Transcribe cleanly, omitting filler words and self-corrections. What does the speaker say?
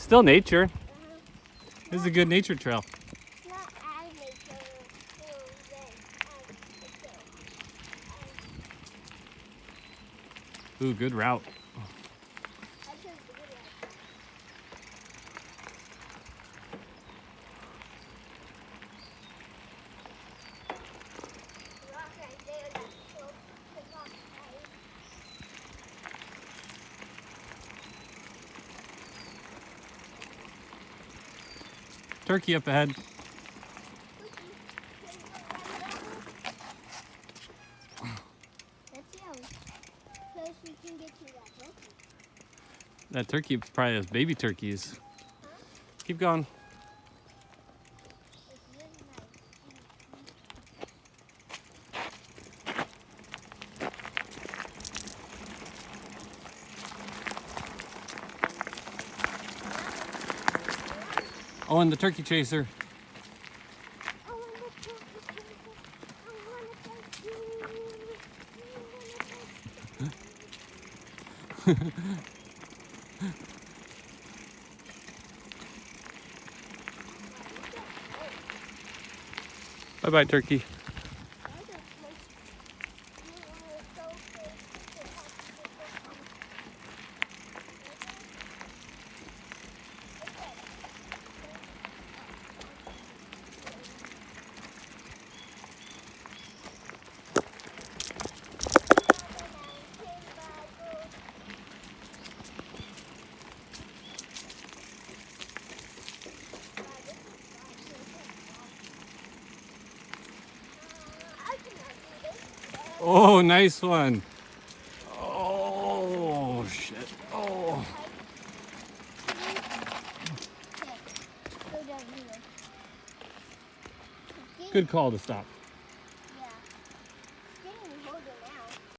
Still nature. This is a good nature trail. It's not as nature. Ooh, good route. I chose the good one. Rock right there, that slope took off right. Turkey up ahead. Let's see how close we can get to that turkey. That turkey probably has baby turkeys. Keep going. It's really nice. Oh, and the turkey chaser. I want to take you. I want to take you. Bye-bye, turkey. Oh, nice one. Oh, shit. Oh. Go down here. Good call to stop.